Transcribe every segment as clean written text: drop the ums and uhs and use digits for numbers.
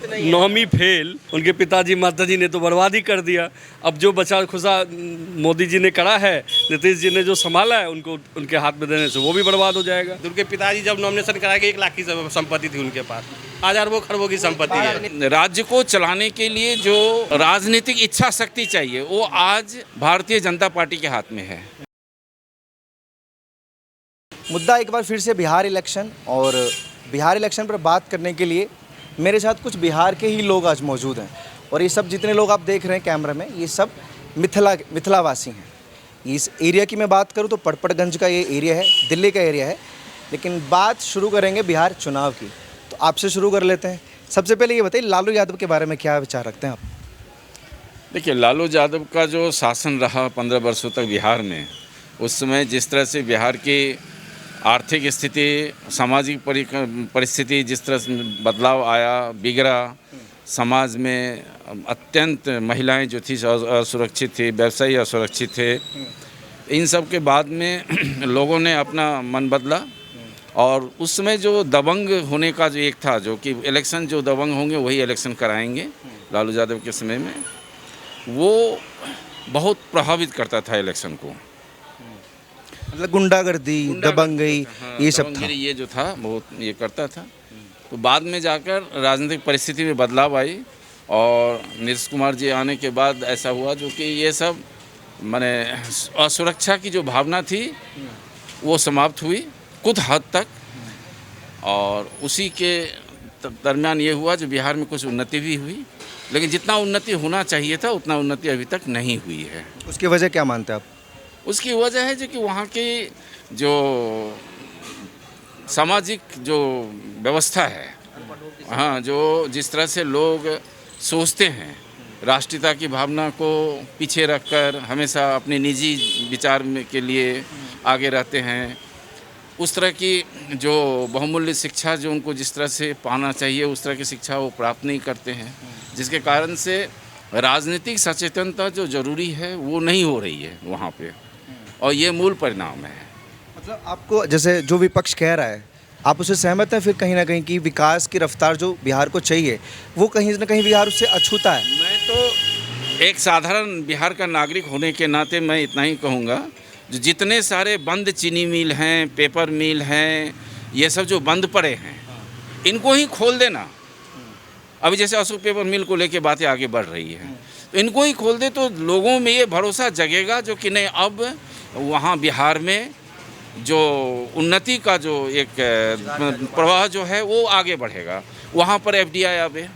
नौवीं फेल, उनके पिताजी माताजी ने तो बर्बाद ही कर दिया। अब जो बचा खुशा मोदी जी ने करा है, नीतीश जी ने जो संभाला है, उनको उनके हाथ में देने से वो भी बर्बाद हो जाएगा। उनके पिताजी जब नॉमिनेशन कराए गए 1 लाख की संपत्ति थी उनके पास, आज अरबों खरबों की संपत्ति है। राज्य को चलाने के लिए जो राजनीतिक इच्छा शक्ति चाहिए वो आज भारतीय जनता पार्टी के हाथ में है। मुद्दा एक बार फिर से बिहार इलेक्शन, और बिहार इलेक्शन पर बात करने के लिए मेरे साथ कुछ बिहार के ही लोग आज मौजूद हैं। और ये सब जितने लोग आप देख रहे हैं कैमरा में, ये सब मिथिलावासी हैं। इस एरिया की मैं बात करूँ तो पड़पड़गंज का ये एरिया है, दिल्ली का एरिया है। लेकिन बात शुरू करेंगे बिहार चुनाव की, तो आपसे शुरू कर लेते हैं। सबसे पहले ये बताइए, लालू यादव के बारे में क्या विचार रखते हैं आप? देखिए, लालू यादव का जो शासन रहा 15 वर्षों तक बिहार में, उस समय जिस तरह से बिहार की आर्थिक स्थिति, सामाजिक परिस्थिति जिस तरह से बदलाव आया, बिगड़ा, समाज में अत्यंत महिलाएं जो थी असुरक्षित थी, व्यवसायी असुरक्षित थे। इन सब के बाद में लोगों ने अपना मन बदला, और उस समय जो दबंग होने का जो एक था, जो कि इलेक्शन जो दबंग होंगे वही इलेक्शन कराएंगे, लालू यादव के समय में वो बहुत प्रभावित करता था इलेक्शन को। मतलब गुंडागर्दी, दबंगई, ये सब था, ये जो था बहुत ये करता था। तो बाद में जाकर राजनीतिक परिस्थिति में बदलाव आई, और नीतीश कुमार जी आने के बाद ऐसा हुआ जो कि ये सब माने असुरक्षा की जो भावना थी वो समाप्त हुई कुछ हद तक। और उसी के दरमियान ये हुआ जो बिहार में कुछ उन्नति भी हुई, लेकिन जितना उन्नति होना चाहिए था उतना उन्नति अभी तक नहीं हुई है। उसकी वजह क्या मानते हैं आप? उसकी वजह है जो कि वहाँ की जो सामाजिक जो व्यवस्था है, हाँ, जो जिस तरह से लोग सोचते हैं, राष्ट्रीयता की भावना को पीछे रखकर हमेशा अपने निजी विचार के लिए आगे रहते हैं, उस तरह की जो बहुमूल्य शिक्षा जो उनको जिस तरह से पाना चाहिए उस तरह की शिक्षा वो प्राप्त नहीं करते हैं, जिसके कारण से राजनीतिक सचेतनता जो ज़रूरी है वो नहीं हो रही है वहाँ पे, और ये मूल परिणाम है। मतलब आपको, जैसे जो विपक्ष कह रहा है, आप उससे सहमत हैं फिर कहीं ना कहीं कि विकास की रफ्तार जो बिहार को चाहिए वो कहीं ना कहीं बिहार उससे अछूता है? मैं तो एक साधारण बिहार का नागरिक होने के नाते मैं इतना ही कहूँगा, जो जितने सारे बंद चीनी मिल हैं, पेपर मिल हैं, ये सब जो बंद पड़े हैं, इनको ही खोल देना। अभी जैसे अशोक पेपर मिल को लेके बातें आगे बढ़ रही है, तो इनको ही खोल दे तो लोगों में ये भरोसा जगेगा जो कि नहीं, अब वहाँ बिहार में जो उन्नति का जो एक प्रवाह जो है वो आगे बढ़ेगा। वहाँ पर FDI आवे,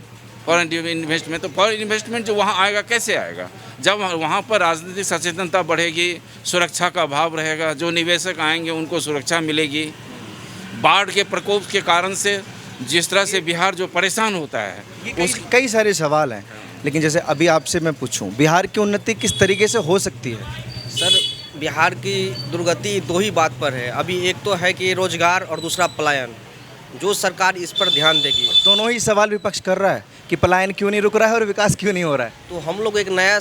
फॉरेन इन्वेस्टमेंट, तो फॉरेन इन्वेस्टमेंट जो वहाँ आएगा कैसे आएगा? जब वहाँ पर राजनीतिक सचेतनता बढ़ेगी, सुरक्षा का भाव रहेगा, जो निवेशक आएंगे उनको सुरक्षा मिलेगी। बाढ़ के प्रकोप के कारण से जिस तरह से बिहार जो परेशान होता है, उस कई सारे सवाल हैं, लेकिन जैसे अभी आपसे मैं पूछूं, बिहार की उन्नति किस तरीके से हो सकती है? सर, बिहार की दुर्गति दो ही बात पर है। अभी एक तो है कि रोजगार, और दूसरा पलायन। जो सरकार इस पर ध्यान देगी। दोनों ही सवाल विपक्ष कर रहा है कि पलायन क्यों नहीं रुक रहा है और विकास क्यों नहीं हो रहा है। तो हम लोग एक नया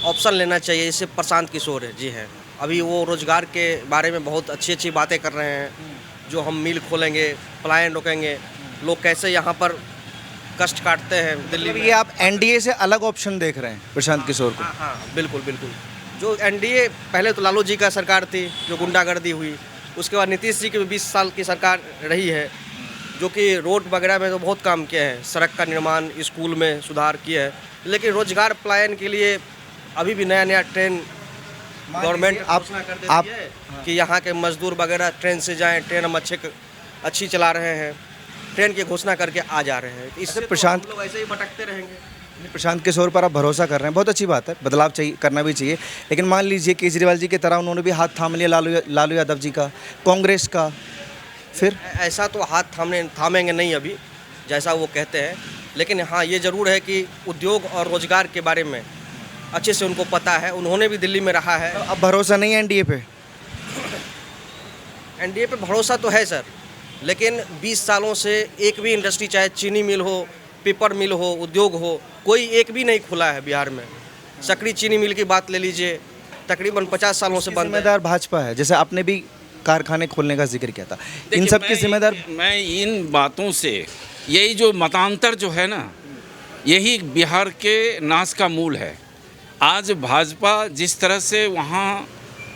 ऑप्शन लेना चाहिए, जैसे प्रशांत किशोर है जी हैं, अभी वो रोजगार के बारे में बहुत अच्छी अच्छी बातें कर रहे हैं। जो हम मिल खोलेंगे, पलायन रोकेंगे, लोग कैसे यहाँ पर कष्ट काटते हैं दिल्ली में। ये आप NDA से अलग ऑप्शन देख रहे हैं प्रशांत किशोर को? हाँ, बिल्कुल बिल्कुल। जो NDA, पहले तो लालू जी का सरकार थी जो गुंडागर्दी हुई, उसके बाद नीतीश जी की 20 साल की सरकार रही है, जो कि रोड वगैरह में तो बहुत काम किया है, सड़क का निर्माण, स्कूल में सुधार किया है। लेकिन रोजगार पलायन के लिए अभी भी नया नया ट्रेन गवर्नमेंट घोषणा कर देती है कि यहाँ के मजदूर वगैरह ट्रेन से जाएं, ट्रेन हम अच्छी चला रहे हैं, ट्रेन की घोषणा करके आ जा रहे हैं। इससे प्रशांत लोग ऐसे ही भटकते रहेंगे। प्रशांत किशोर पर आप भरोसा कर रहे हैं, बहुत अच्छी बात है, बदलाव चाहिए, करना भी चाहिए। लेकिन मान लीजिए केजरीवाल जी की तरह उन्होंने भी हाथ थाम लिया लालू यादव जी का, कांग्रेस का, फिर ऐसा तो हाथ थामेंगे नहीं अभी, जैसा वो कहते हैं। लेकिन हाँ, ये ज़रूर है कि उद्योग और रोजगार के बारे में अच्छे से उनको पता है, उन्होंने भी दिल्ली में रहा है। अब भरोसा नहीं है NDA पे? NDA पे भरोसा तो है सर, लेकिन 20 सालों से एक भी इंडस्ट्री, चाहे चीनी मिल हो, पेपर मिल हो, उद्योग हो, कोई एक भी नहीं खुला है बिहार में। सकरी चीनी मिल की बात ले लीजिए, तकरीबन 50 सालों से बंद है। जिम्मेदार भाजपा है, जैसे आपने भी कारखाने खोलने का जिक्र किया था, इन सब की जिम्मेदार। मैं इन बातों से, यही जो मतांतर जो है ना, यही बिहार के नाश का मूल है। आज भाजपा जिस तरह से वहाँ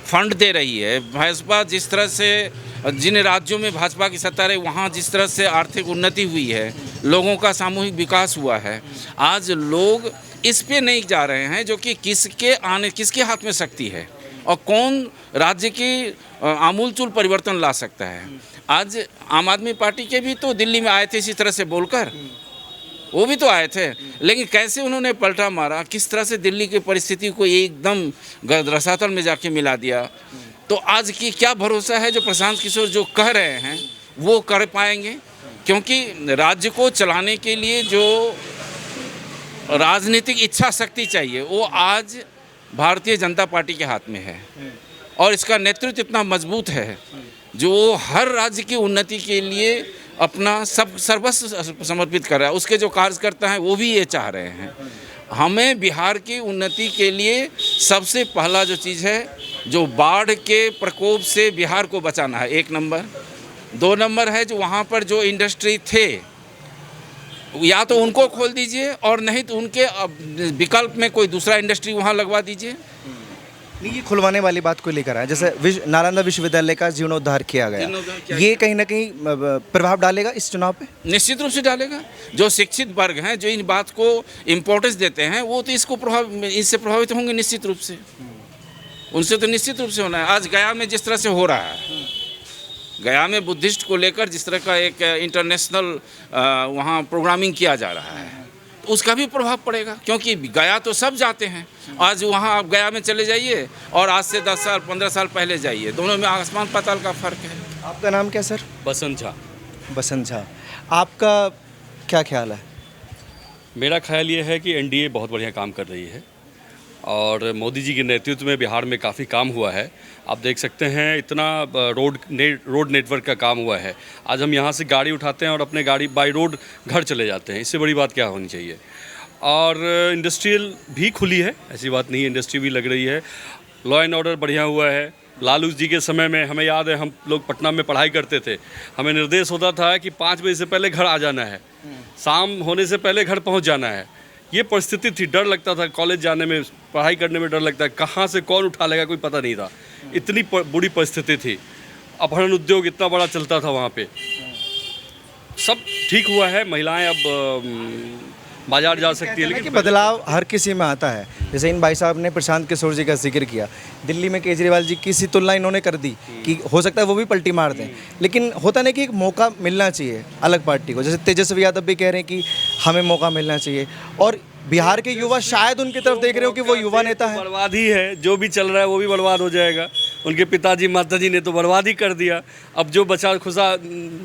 फंड दे रही है, भाजपा जिस तरह से जिन राज्यों में भाजपा की सत्ता रही वहाँ जिस तरह से आर्थिक उन्नति हुई है, लोगों का सामूहिक विकास हुआ है, आज लोग इस पे नहीं जा रहे हैं जो कि किसके हाथ में शक्ति है और कौन राज्य की आमूलचूल परिवर्तन ला सकता है। आज आम आदमी पार्टी के भी तो दिल्ली में आए थे इसी तरह से बोलकर, वो भी तो आए थे, लेकिन कैसे उन्होंने पलटा मारा, किस तरह से दिल्ली की परिस्थिति को एकदम रसातल में जाके मिला दिया। तो आज की क्या भरोसा है जो प्रशांत किशोर जो कह रहे हैं वो कर पाएंगे, क्योंकि राज्य को चलाने के लिए जो राजनीतिक इच्छा शक्ति चाहिए वो आज भारतीय जनता पार्टी के हाथ में है और इसका नेतृत्व इतना मजबूत है जो हर राज्य की उन्नति के लिए अपना सर्वस्व समर्पित कर रहा है। उसके जो कार्यकर्ता हैं वो भी ये चाह रहे हैं। हमें बिहार की उन्नति के लिए सबसे पहला जो चीज़ है, जो बाढ़ के प्रकोप से बिहार को बचाना है, 1 नंबर। 2 नंबर है जो वहाँ पर जो इंडस्ट्री थे या तो उनको खोल दीजिए और नहीं तो उनके विकल्प में कोई दूसरा इंडस्ट्री वहाँ लगवा दीजिए। नहीं, ये खुलवाने वाली बात को लेकर है, जैसे नालंदा विश्वविद्यालय का जीर्णोद्धार किया गया, ये कहीं ना कहीं प्रभाव डालेगा इस चुनाव पे? निश्चित रूप से डालेगा। जो शिक्षित वर्ग हैं जो इन बात को इम्पोर्टेंस देते हैं वो तो इससे प्रभावित होंगे निश्चित रूप से, उनसे तो निश्चित रूप से होना है। आज गया में जिस तरह से हो रहा है, गया में बुद्धिस्ट को लेकर जिस तरह का एक इंटरनेशनल वहाँ प्रोग्रामिंग किया जा रहा है, उसका भी प्रभाव पड़ेगा, क्योंकि गया तो सब जाते हैं। आज वहाँ आप गया में चले जाइए और आज से 10 साल 15 साल पहले जाइए, दोनों में आसमान पाताल का फ़र्क है। आपका नाम क्या सर? बसंत झा। बसंत झा, आपका क्या ख्याल है? मेरा ख्याल ये है कि एनडीए बहुत बढ़िया काम कर रही है और मोदी जी के नेतृत्व में बिहार में काफ़ी काम हुआ है। आप देख सकते हैं इतना रोड नेटवर्क का काम हुआ है। आज हम यहाँ से गाड़ी उठाते हैं और अपने गाड़ी बाय रोड घर चले जाते हैं, इससे बड़ी बात क्या होनी चाहिए। और इंडस्ट्रियल भी खुली है, ऐसी बात नहीं है, इंडस्ट्री भी लग रही है। लॉ एंड ऑर्डर बढ़िया हुआ है। लालू जी के समय में हमें याद है, हम लोग पटना में पढ़ाई करते थे, हमें निर्देश होता था कि 5 बजे से पहले घर आ जाना है, शाम होने से पहले घर पहुँच जाना है। ये परिस्थिति थी, डर लगता था कॉलेज जाने में, पढ़ाई करने में डर लगता है, कहाँ से कौन उठा लेगा कोई पता नहीं था, इतनी बुरी परिस्थिति थी। अपहरण उद्योग इतना बड़ा चलता था वहाँ पे। सब ठीक हुआ है, महिलाएं अब बाजार जा सकती है, लेकिन बदलाव हर किसी में आता है। जैसे इन भाई साहब ने प्रशांत किशोर जी का जिक्र किया, दिल्ली में केजरीवाल जी की सी तुलना इन्होंने कर दी कि हो सकता है वो भी पलटी मार दें, लेकिन होता नहीं कि एक मौका मिलना चाहिए अलग पार्टी को। जैसे तेजस्वी यादव भी कह रहे हैं कि हमें मौका मिलना चाहिए, और बिहार के युवा शायद उनकी तरफ देख रहे हो कि वो युवा नेता है। बर्बाद ही है, जो भी चल रहा है वो भी बर्बाद हो जाएगा। उनके पिताजी माताजी ने तो बर्बाद ही कर दिया। अब जो बचा खुदा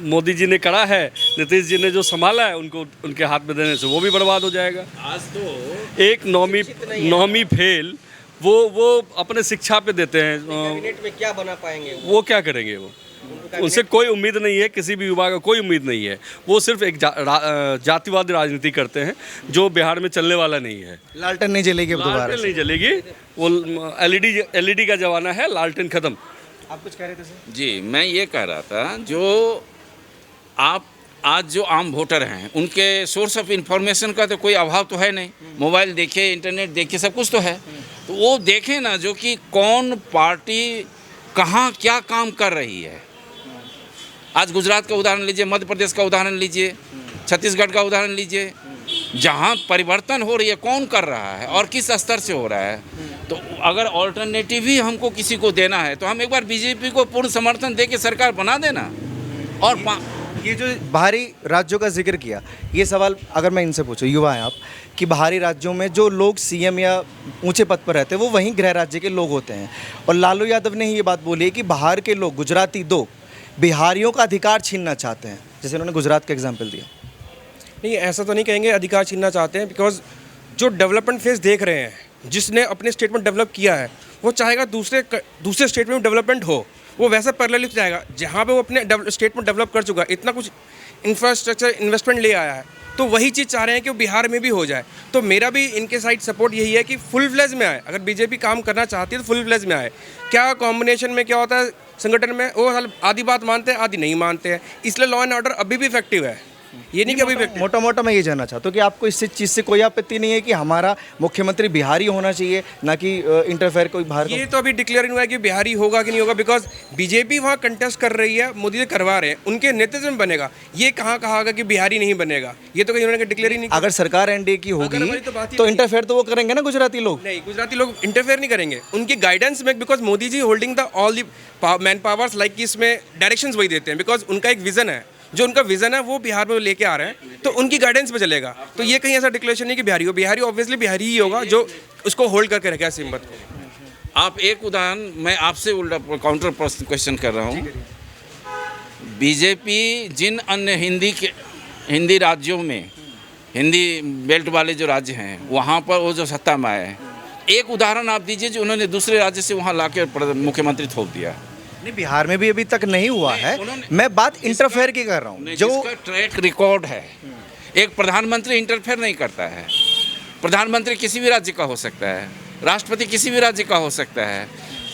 मोदी जी ने करा है, नीतीश जी ने जो संभाला है, उनको उनके हाथ में देने से वो भी बर्बाद हो जाएगा। आज तो एक नौवीं फेल वो अपने शिक्षा पे देते हैं, कैबिनेट में क्या बना पाएंगे वो क्या करेंगे? वो उनसे कोई उम्मीद नहीं है, किसी भी युवा का कोई उम्मीद नहीं है। वो सिर्फ एक जातिवादी राजनीति करते हैं जो बिहार में चलने वाला नहीं है। लालटेन नहीं जलेगी अब दोबारा? लालटेन नहीं जलेगी, वो एलईडी का जमाना है, लालटेन खत्म। आप कुछ कह रहे थे सर? जी, मैं ये कह रहा था, जो आप आज जो आम वोटर हैं उनके सोर्स ऑफ इंफॉर्मेशन का तो कोई अभाव तो है नहीं। मोबाइल देखे, इंटरनेट देखे, सब कुछ तो है। तो वो देखें ना जो कि कौन पार्टी कहाँ क्या काम कर रही है। आज गुजरात का उदाहरण लीजिए, मध्य प्रदेश का उदाहरण लीजिए, छत्तीसगढ़ का उदाहरण लीजिए, जहाँ परिवर्तन हो रही है कौन कर रहा है और किस स्तर से हो रहा है। तो अगर ऑल्टरनेटिव ही हमको किसी को देना है तो हम एक बार बीजेपी को पूर्ण समर्थन दे के सरकार बना देना। और ये जो बाहरी राज्यों का जिक्र किया, ये सवाल अगर मैं इनसे पूछूं, युवा हैं आप, कि बाहरी राज्यों में जो लोग सीएम या ऊंचे पद पर रहते हैं वो वहीं गृह राज्य के लोग होते हैं, और लालू यादव ने ही ये बात बोली है कि बाहर के लोग, गुजराती दो, बिहारियों का अधिकार छीनना चाहते हैं, जैसे उन्होंने गुजरात का एग्जाम्पल दिया। नहीं, ऐसा तो नहीं कहेंगे अधिकार छीनना चाहते हैं, बिकॉज जो डेवलपमेंट फेज देख रहे हैं, जिसने अपने स्टेट में डेवलप किया है वो चाहेगा दूसरे स्टेट में डेवलपमेंट हो, वो वैसे पैरेलल जाएगा। जहाँ पे वो अपने स्टेट में डेवलप कर चुका है, इतना कुछ इंफ्रास्ट्रक्चर इन्वेस्टमेंट ले आया है, तो वही चीज़ चाह रहे हैं कि वो बिहार में भी हो जाए। तो मेरा भी इनके साइड सपोर्ट यही है कि फुल फ्लेज में आए। अगर बीजेपी काम करना चाहती है तो फुल फ्लेज में आए। क्या कॉम्बिनेशन में क्या होता है संगठन में, वो आधी बात मानते हैं आधी नहीं मानते हैं, इसलिए लॉ एंड ऑर्डर अभी भी इफेक्टिव है। ये नहीं कि अभिव्यक्ति। मोटा मोटा मैं ये जानना चाहता हूँ कि आपको इस चीज़ से कोई आपत्ति नहीं है कि हमारा मुख्यमंत्री बिहारी होना चाहिए, ना कि इंटरफेयर कोई बाहर ये तो अभी डिक्लेयर नहीं हुआ है कि बिहारी होगा कि नहीं होगा, बिकॉज बीजेपी वहाँ कंटेस्ट कर रही है, मोदी जी करवा रहे हैं, उनके नेतृत्व में बनेगा। ये कहाँ कहा होगा कि बिहारी नहीं बनेगा, ये तो कहीं उन्होंने डिक्लेयर ही नहीं किया। अगर सरकार एनडीए की अगर हमारी होगी तो बात ही तो नहीं। इंटरफेयर तो वो करेंगे ना गुजराती लोग। नहीं, गुजराती लोग इंटरफेयर नहीं करेंगे, उनकी गाइडेंस में, because Modi ji holding the all the man powers, like कि इसमें डायरेक्शंस वही देते हैं, बिकॉज उनका एक विजन है, जो उनका विजन है वो बिहार में लेके आ रहे हैं, तो उनकी गाइडेंस पे चलेगा। तो ये कहीं ऐसा डिक्लेरेशन नहीं कि बिहारी हो, बिहारी ऑब्वियसली बिहारी ही होगा जो उसको होल्ड करके रखेगा सिम्बत को। आप एक उदाहरण, मैं आपसे उल्टा काउंटर क्वेश्चन कर रहा हूँ। बीजेपी जिन अन्य हिंदी राज्यों में, हिंदी बेल्ट वाले जो राज्य हैं, वहाँ पर वो जो सत्ता में आए हैं, एक उदाहरण आप दीजिए जो उन्होंने दूसरे राज्य से वहाँ ला के मुख्यमंत्री थोप दिया। नहीं, बिहार में भी अभी तक नहीं हुआ है। मैं बात इंटरफेयर की कर रहा हूँ, जो जिसका ट्रैक रिकॉर्ड है। एक प्रधानमंत्री इंटरफेयर नहीं करता है। प्रधानमंत्री किसी भी राज्य का हो सकता है, राष्ट्रपति किसी भी राज्य का हो सकता है।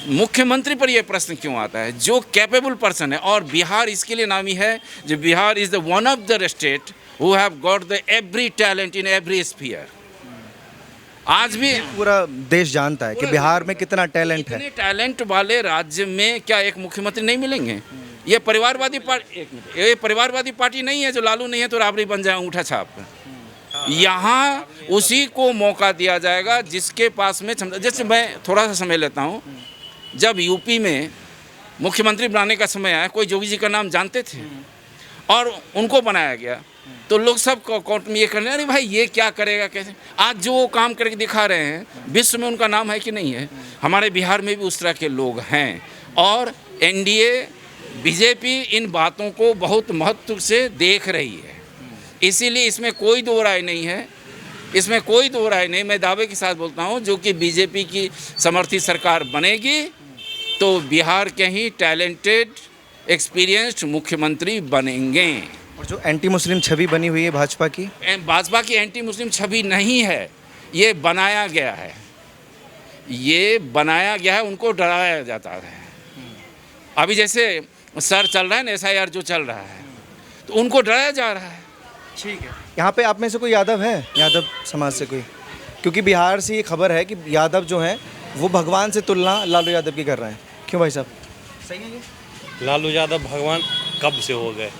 मुख्यमंत्री पर यह प्रश्न क्यों आता है? जो कैपेबल पर्सन है, और बिहार इसके लिए नामी है, जो Bihar is the one of the state who have got the every talent in every sphere. आज भी पूरा देश जानता है कि बिहार में कितना टैलेंट है। इतने टैलेंट वाले राज्य में क्या एक मुख्यमंत्री नहीं मिलेंगे? ये परिवारवादी पार्टी, एक मिनट, ये परिवारवादी पार्टी नहीं है जो लालू नहीं है तो राबड़ी बन जाए अंगूठा छाप। यहाँ उसी को मौका दिया जाएगा जिसके पास में क्षमता। जैसे मैं थोड़ा सा समय लेता हूँ, जब यूपी में मुख्यमंत्री बनाने का समय आया, कोई जोगी जी का नाम जानते थे और उनको बनाया गया, तो लोग सब कोर्ट में ये करने, अरे भाई ये क्या करेगा, कैसे। आज जो वो काम करके दिखा रहे हैं, विश्व में उनका नाम है कि नहीं है? हमारे बिहार में भी उस तरह के लोग हैं, और एनडीए बीजेपी इन बातों को बहुत महत्व से देख रही है। इसीलिए इसमें कोई दो राय नहीं है, इसमें कोई दो राय नहीं। मैं दावे के साथ बोलता हूँ, जो कि बीजेपी की समर्थित सरकार बनेगी तो बिहार के ही टैलेंटेड एक्सपीरियंस्ड मुख्यमंत्री बनेंगे। और जो एंटी मुस्लिम छवि बनी हुई है भाजपा की एंटी मुस्लिम छवि नहीं है, ये बनाया गया है, ये बनाया गया है, उनको डराया जाता है। अभी जैसे सर चल रहा है ना, SIR जो चल रहा है, तो उनको डराया जा रहा है। ठीक है, यहाँ पे आप में से कोई यादव है, यादव समाज से कोई? क्योंकि बिहार से ये खबर है कि यादव जो हैं वो भगवान से तुलना लालू यादव की कर रहे हैं। क्यों भाई साहब, सही है ये? लालू यादव भगवान कब से हो गए?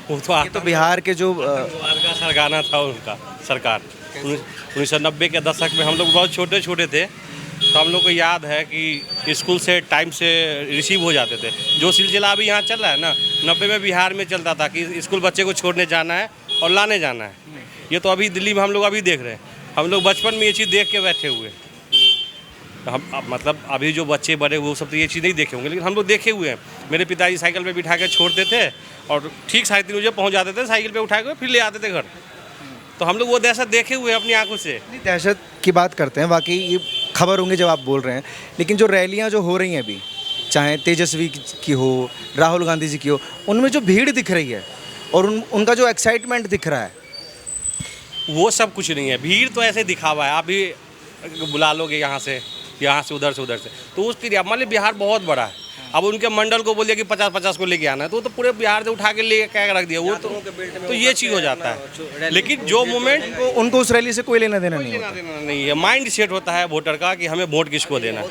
वो तो ये तो बिहार के जो का सरगाना था उनका सरकार। 1990 के दशक में हम लोग बहुत छोटे छोटे थे, तो हम लोग को याद है कि स्कूल से टाइम से रिसीव हो जाते थे। जो सिलसिला अभी यहाँ चल रहा है ना, 90 में बिहार में चलता था कि स्कूल बच्चे को छोड़ने जाना है और लाने जाना है। ये तो अभी दिल्ली में हम लोग अभी देख रहे हैं। हम लोग बचपन में ये चीज़ देख के बैठे हुए। हम मतलब अभी जो बच्चे बड़े वो सब तो ये चीज़ नहीं देखे होंगे, लेकिन हम लोग देखे हुए हैं। मेरे पिताजी साइकिल पे बिठा के छोड़ते थे और ठीक 3:30 बजे पहुँच जाते थे, साइकिल पे उठा के फिर ले आते थे घर। तो हम लोग वो दहशत देखे हुए हैं अपनी आंखों से। दहशत की बात करते हैं, वाकई ये खबर होंगी जब आप बोल रहे हैं, लेकिन जो रैलियां जो हो रही हैं अभी, चाहे तेजस्वी की हो, राहुल गांधी जी की हो, उनमें जो भीड़ दिख रही है और उनका जो एक्साइटमेंट दिख रहा है, वो सब कुछ नहीं है। भीड़ तो ऐसे दिखावा है। आप भी बुला लोगे यहाँ से उधर से, तो उसके लिए मान लीजिए बिहार बहुत बड़ा है। अब उनके मंडल को बोल दिया कि 50-50 को लेके आना है, तो पूरे बिहार से उठा के ले क्या रख दिया। वो तो ये चीज़ हो जाता है। लेकिन जो मोमेंट उनको उस रैली से कोई लेना देना नहीं होता। नहीं है, माइंड सेट होता है वोटर का कि हमें वोट किसको देना है।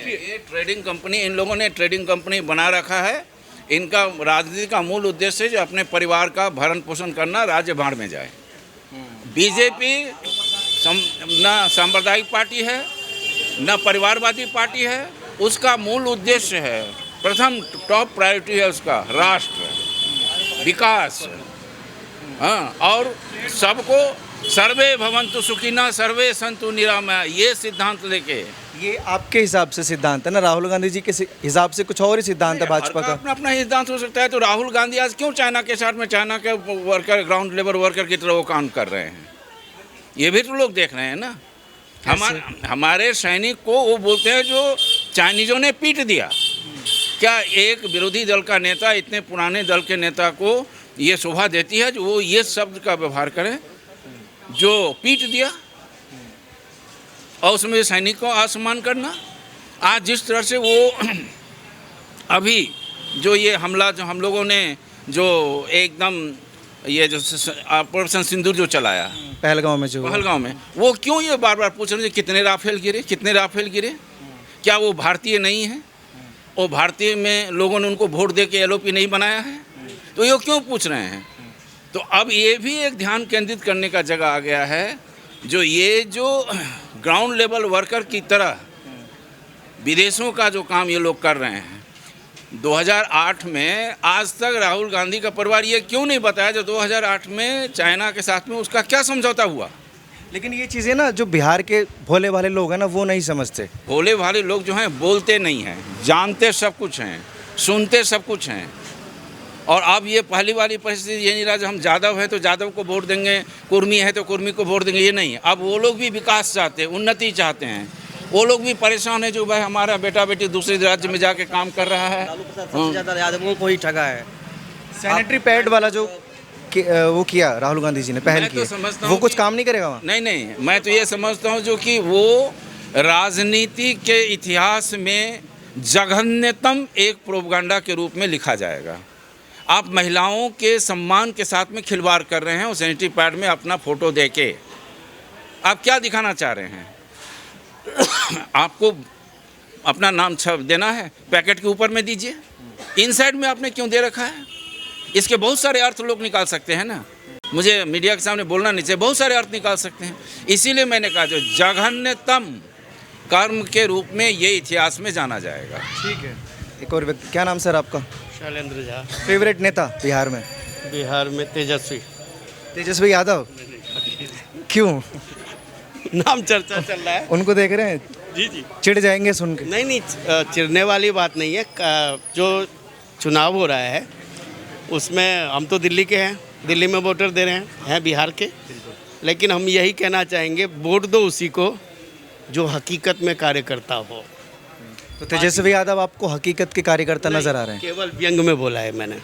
ये ट्रेडिंग कंपनी, इन लोगों ने ट्रेडिंग कंपनी बना रखा है। इनका राजनीति का मूल उद्देश्य है जो अपने परिवार का भरण पोषण करना, राज्य भाड़ में जाए। बीजेपी ना सांप्रदायिक पार्टी है, ना परिवारवादी पार्टी है। उसका मूल उद्देश्य है, प्रथम टॉप प्रायोरिटी है उसका राष्ट्र विकास। हाँ, और सबको सर्वे भवन्तु सुखिनः सर्वे सन्तु निरामया, ये सिद्धांत लेके। ये आपके हिसाब से सिद्धांत है ना, राहुल गांधी जी के हिसाब से कुछ और ही सिद्धांत है भाजपा का। अपना अपना सिद्धांत हो सकता है। तो राहुल गांधी आज क्यों चाइना के साथ में, चाइना के वर्कर, ग्राउंड लेबर वर्कर की तरह वो काम कर रहे हैं? ये भी तो लोग देख रहे हैं ना। हमारे सैनिक को वो बोलते हैं जो चाइनीज़ों ने पीट दिया। क्या एक विरोधी दल का नेता इतने पुराने दल के नेता को ये शोभा देती है जो वो ये शब्द का व्यवहार करें, जो पीट दिया, और उसमें सैनिक को असम्मान करना? आज जिस तरह से वो अभी जो ये हमला जो हम लोगों ने जो एकदम ये जो ऑपरेशन सिंदूर जो चलाया पहलगांव में जो हुआ। पहलगांव में, वो क्यों ये बार बार पूछ रहे हैं कितने राफेल गिरे, कितने राफेल गिरे? क्या वो भारतीय नहीं है? वो भारतीय में लोगों ने उनको वोट दे के एलओपी नहीं बनाया है? तो ये क्यों पूछ रहे हैं? तो अब ये भी एक ध्यान केंद्रित करने का जगह आ गया है, जो ग्राउंड लेवल वर्कर की तरह विदेशों का जो काम ये लोग कर रहे हैं। 2008 में आज तक राहुल गांधी का परिवार ये क्यों नहीं बताया जो 2008 में चाइना के साथ में उसका क्या समझौता हुआ? लेकिन ये चीज़ें ना जो बिहार के भोले भाले लोग हैं ना वो नहीं समझते। भोले भाले लोग जो हैं बोलते नहीं हैं, जानते सब कुछ हैं, सुनते सब कुछ हैं। और अब ये पहली वाली परिस्थिति ये नहीं रहा जो हम यादव है तो यादव को वोट देंगे, कुर्मी है तो कुर्मी को वोट देंगे, ये नहीं। अब वो लोग भी विकास चाहते हैं, उन्नति चाहते हैं। वो लोग भी परेशान है जो भाई हमारा बेटा बेटी दूसरे राज्य में जाके काम कर रहा है। सबसे ज़्यादा यादवों को ही ठगा है। सैनिटरी पैड वाला जो वो किया राहुल गांधी जी ने पहल मैं की तो है, समझता वो हूँ कुछ कि- काम नहीं करेगा वहाँ। नहीं, मैं तो ये समझता हूँ जो कि वो राजनीति के इतिहास में जघन्यतम एक प्रोपगंडा के रूप में लिखा जाएगा। आप महिलाओं के सम्मान के साथ में खिलवाड़ कर रहे हैं, और सैनिटरी पैड में अपना फोटो दे के आप क्या दिखाना चाह रहे हैं? आपको अपना नाम छप देना है, पैकेट के ऊपर में दीजिए। इनसाइड में आपने क्यों दे रखा है? इसके बहुत सारे अर्थ लोग निकाल सकते हैं ना। मुझे मीडिया के सामने बोलना नहीं चाहिए, बहुत सारे अर्थ निकाल सकते हैं। इसीलिए मैंने कहा जो जघन्यतम कर्म के रूप में ये इतिहास में जाना जाएगा। ठीक है। एक और व्यक्ति, क्या नाम सर आपका? शैलेंद्र झा। फेवरेट नेता बिहार में? बिहार में तेजस्वी। तेजस्वी यादव। क्यों? नाम चर्चा चल रहा है। उनको देख रहे हैं, जी जी। चिढ़ जाएंगे सुन के। नहीं, चिढ़ने वाली बात नहीं है। जो चुनाव हो रहा है उसमें हम तो दिल्ली के हैं, दिल्ली में वोटर दे रहे हैं बिहार के। लेकिन हम यही कहना चाहेंगे, वोट दो उसी को जो हकीकत में कार्य करता हो। तो तेजस्वी यादव आपको हकीकत के कार्यकर्ता नजर आ रहे हैं? केवल व्यंग में बोला है मैंने।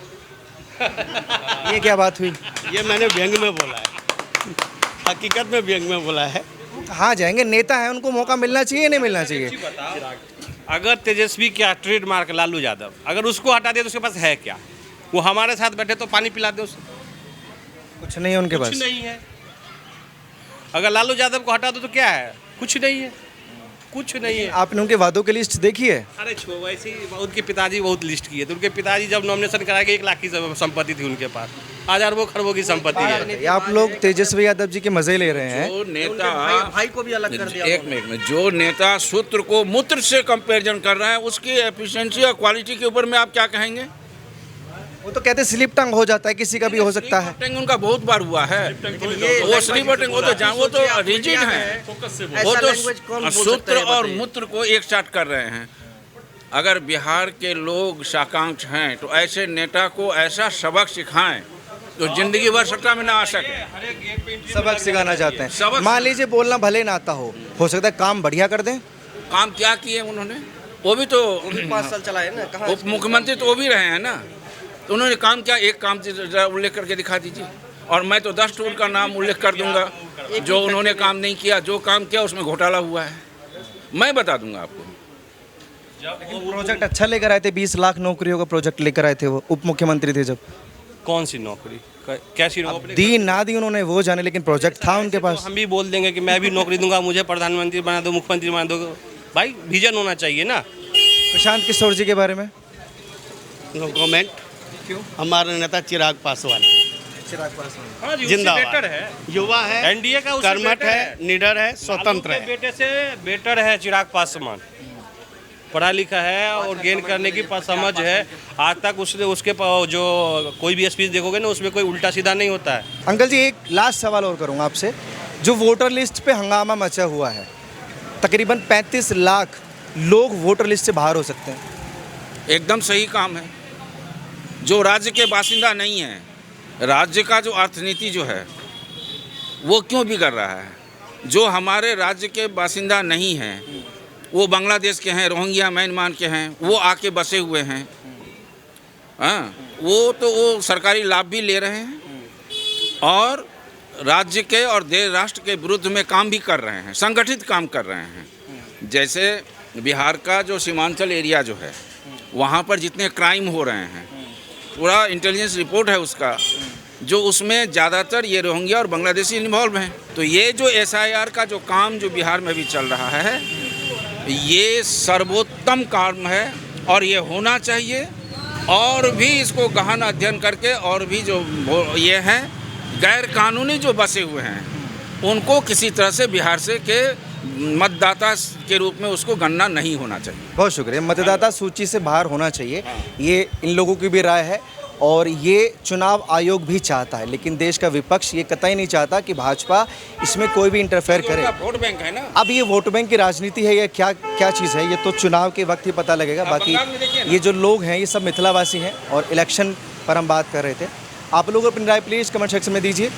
ये क्या बात हुई? ये मैंने व्यंग में बोला है, हकीकत में व्यंग में बोला है। कहाँ जाएंगे? नेता है, उनको मौका मिलना चाहिए, नहीं मिलना चाहिए? अगर तेजस्वी क्या ट्रेडमार्क लालू यादव, अगर उसको हटा दिया तो उसके पास है क्या? वो हमारे साथ बैठे तो पानी पिला दे उसको। कुछ नहीं है उनके कुछ पास। नहीं है। अगर लालू यादव को हटा दो तो क्या है? कुछ नहीं है, कुछ नहीं है। आपने उनके वादों की लिस्ट देखी है? अरे वैसे ही उनके पिताजी बहुत लिस्ट किए थे। उनके पिताजी जब नॉमिनेशन कराए गए 1 लाख की संपत्ति थी उनके पास, आज अरबों खरबों की संपत्ति है। ये आप लोग तेजस्वी यादव जी के मजे ले रहे हैं। जो नेता भाई को भी अलग कर दिया। एक मिनट में, जो नेता सूत्र को मूत्र से कंपैरिजन कर रहा है, उसकी एफिशिएंसी और क्वालिटी के ऊपर में आप क्या कहेंगे? वो तो कहते स्लिप टंग हो जाता है, किसी का भी हो सकता है। स्लिप उनका बहुत बार हुआ है। वो स्लिप वो तो रिजिड है। वो तो सूत्र और मूत्र को एक साथ कर रहे हैं। अगर बिहार के लोग शाकांक्ष हैं तो ऐसे नेता को ऐसा सबक सिखाएं तो जिंदगी भर सत्ता में ना आ सके। सबक सिखाना चाहते हैं। सबक- मान लीजिए बोलना भले ना आता हो सकता है काम बढ़िया कर दें। काम क्या किए उन्होंने? वो भी तो 5 साल चलाए ना, कहाँ उप मुख्यमंत्री तो वो भी रहे हैं ना। तो उन्होंने काम क्या? एक काम जरा उल्लेख करके दिखा दीजिए। और मैं तो 10 टूर का नाम उल्लेख कर दूंगा जो उन्होंने काम नहीं किया। जो काम किया उसमें घोटाला हुआ है, मैं बता दूंगा आपको। प्रोजेक्ट अच्छा लेकर आए थे, 20 लाख नौकरियों का प्रोजेक्ट लेकर आए थे वो उप मुख्यमंत्री थे जब। कौन सी नौकरी? कैसी नौकरी? दी ना दी उन्होंने वो जाने, लेकिन प्रोजेक्ट था उनके तो पास। हम भी बोल देंगे कि मैं भी नौकरी दूंगा, मुझे प्रधानमंत्री बना दो, मुख्यमंत्री बना दो। भाई विजन होना चाहिए ना। प्रशांत किशोर जी के बारे में नो कमेंट। क्यों? हमारे नेता चिराग पासवान हाँ जी, जिंदाबाद। बेटर है। युवा है, एनडीए का उससे कर्मठ बेटर है, निडर है, स्वतंत्र लालू के है। बेटे से बेटर है चिराग पासवान। पढ़ा लिखा है और गेन करने की समझ है। आज तक उसके जो कोई भी स्पीच देखोगे ना उसमें कोई उल्टा सीधा नहीं होता है। अंकल जी एक लास्ट सवाल और करूंगा आपसे। जो वोटर लिस्ट पे हंगामा मचा हुआ है, तकरीबन 35 लाख लोग वोटर लिस्ट से बाहर हो सकते हैं। एकदम सही काम है। जो राज्य के बासिंदा नहीं है, राज्य का जो अर्थनीति जो है वो क्यों बिगड़ रहा है? जो हमारे राज्य के बासिंदा नहीं हैं, वो बांग्लादेश के हैं, रोहिंग्या म्यांमार के हैं, वो आके बसे हुए हैं। हाँ, वो सरकारी लाभ भी ले रहे हैं और राज्य के और देश राष्ट्र के विरुद्ध में काम भी कर रहे हैं, संगठित काम कर रहे हैं। जैसे बिहार का जो सीमांचल एरिया जो है, वहाँ पर जितने क्राइम हो रहे हैं, पूरा इंटेलिजेंस रिपोर्ट है उसका। जो उसमें ज़्यादातर ये रोहिंग्या और बांग्लादेशी इन्वॉल्व हैं। तो ये जो SIR का जो काम जो बिहार में भी चल रहा है, ये सर्वोत्तम काम है और ये होना चाहिए। और भी इसको गहन अध्ययन करके और भी जो ये हैं गैर कानूनी जो बसे हुए हैं, उनको किसी तरह से बिहार से के मतदाता के रूप में उसको गणना नहीं होना चाहिए। बहुत शुक्रिया। मतदाता सूची से बाहर होना चाहिए, ये इन लोगों की भी राय है और ये चुनाव आयोग भी चाहता है, लेकिन देश का विपक्ष ये कतई नहीं चाहता कि भाजपा इसमें कोई भी इंटरफेयर करे। वोट बैंक है ना। अब ये वोट बैंक की राजनीति है या क्या क्या चीज़ है, ये तो चुनाव के वक्त ही पता लगेगा। बाकी ये जो लोग हैं ये सब मिथिलावासी हैं और इलेक्शन पर हम बात कर रहे थे। आप लोग अपनी राय प्लीज़ कमेंट सेक्शन में दीजिए।